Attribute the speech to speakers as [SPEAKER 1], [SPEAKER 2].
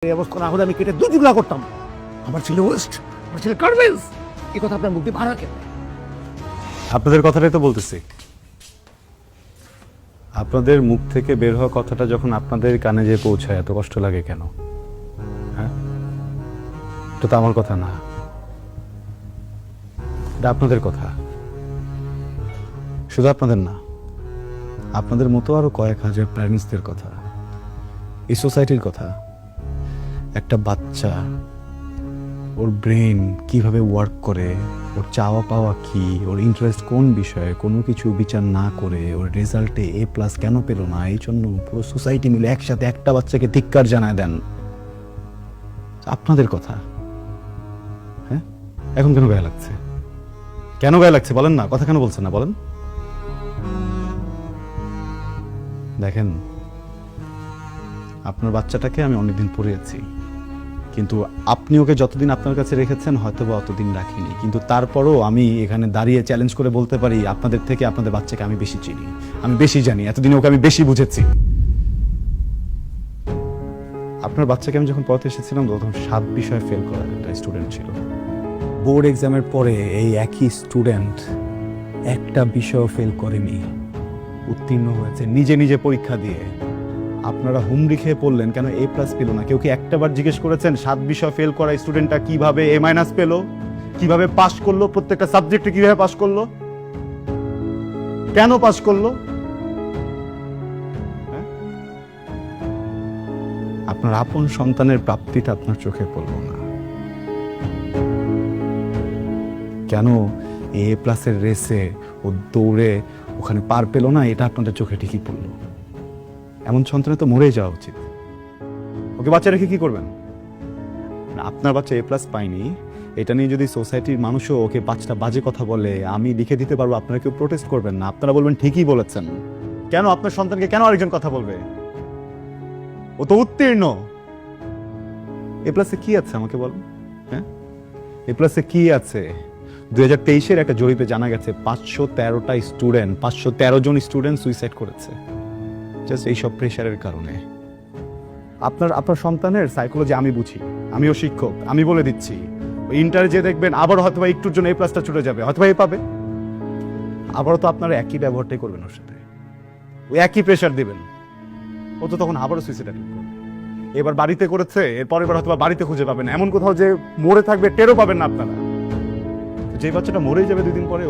[SPEAKER 1] এই অবস্থা না হলে আমি কেটে দুই টুকরা করতাম। আমার ছিল ওয়েস্ট, আমার ছিল গার্বেজ। এই কথা আপনার মুখ দিয়ে ভাড়া কেন?
[SPEAKER 2] আপনাদের কথাটাই তো বলতেছি। আপনাদের মুখ থেকে বের হওয়া কথাটা যখন আপনাদের কানে যেয়ে পৌঁছায় এত কষ্ট লাগে কেন? হ্যাঁ, এটা তো আমার কথা না, এটা আপনাদের কথা। শুধু আপনাদের না, আপনাদের মতো আরো কয়েক হাজার প্যারেন্টসদের কথা, এই সোসাইটির কথা। একটা বাচ্চা, ওর ব্রেন কিভাবে ওয়ার্ক করে, ওর চাওয়া পাওয়া কি, ওর ইন্টারেস্ট কোন বিষয়ে, কোনো কিছু বিচার না করে ওর রেজাল্টে A+ কেন পেল না, এই জন্য পুরো সোসাইটি মিলে একসাথে একটা বাচ্চাকে ধিক্কার জানায় দেন। আপনাদের কথা। হ্যাঁ, এখন কেন গায়ে লাগছে? কেন গায়ে লাগছে বলেন না, কথা কেন বলছেন না বলেন? দেখেন, আপনার বাচ্চাটাকে আমি অনেকদিন পড়িয়েছি, কিন্তু আপনি ওকে যতদিন আপনার কাছে রেখেছেন হয়তো বা অতদিন রাখিনি, কিন্তু তারপরও আমি এখানে দাঁড়িয়ে চ্যালেঞ্জ করে বলতে পারি আপনাদের থেকে আপনাদের বাচ্চাকে আমি বেশি চিনি, আমি বেশি জানি, এতদিন ওকে আমি বেশি বুঝেছি। আপনার বাচ্চাকে আমি যখন পড়াতে এসেছিলাম তখন 7 বিষয়ে ফেল করা একটা স্টুডেন্ট ছিল। বোর্ড এক্সামের পরে এই একই স্টুডেন্ট একটা বিষয় ফেল করেনি, উত্তীর্ণ হয়েছে নিজে নিজে পরীক্ষা দিয়ে। আপনারা হুমড়ি খেয়ে পড়লেন কেন A+ পেল না? কেউ কি একটাবার জিজ্ঞেস করেছেন 7 বিষয় ফেল করা স্টুডেন্টটা কিভাবে A- পেল, কিভাবে পাস করলো, প্রত্যেকটা সাবজেক্টে কিভাবে পাস করলো, কেন পাস করলো? হ্যাঁ? আপনার আপন সন্তানের প্রাপ্তিটা আপনার চোখে পড়ল না কেন? A+ এর রেসে ও দৌড়ে ওখানে পার পেল না, এটা আপনাদের চোখে ঠিকই পড়লো। এমন সন্তানে তো মরেই যাওয়া উচিত। ওকে বাচ্চা রেখে কি করবেন? আপনার বাচ্চা A+ পায়নি, এটা নিয়ে যদি সোসাইটির মানুষও ওকে 5টা বাজে কথা বলে, আমি লিখে দিতে পারবো, আপনারা কেউ প্রোটেস্ট করবেন না, আপনারা বলবেন ঠিকই বলেছেন। কেন আপনার সন্তানকে কেন আরেকজন কথা বলবে? ও তো উত্তীর্ণ। A+ কি আছে আমাকে বলুন? হ্যাঁ, A+ কি আছে? 2023-এর একটা জরিপে জানা গেছে 513টা স্টুডেন্ট, 513 জন স্টুডেন্ট সুইসাইড করেছে জাস্ট এইসব প্রেশারের কারণে। আপনার সন্তানের সাইকোলজি আমি বুঝি, আমিও শিক্ষক, আমি বলে দিচ্ছি, ওই ইন্টারে যে দেখবেন আবার হয়তো বা একটুর জন্য A+টা ছুটে যাবে, হয়তো বা এ পাবে, আবারও তো আপনারা একই ব্যবহারটাই করবেন ওর সাথে, ওই একই প্রেশার দিবেন, ও তো তখন আবারও সুইসাইড করবে। এবার বাড়িতে করেছে, এরপর এবার হয়তো বা বাড়িতে খুঁজে পাবেন, এমন কোথাও যে মরে থাকবে টেরও পাবেন না আপনারা। যে বাচ্চাটা মরেই যাবে 2 দিন পরে,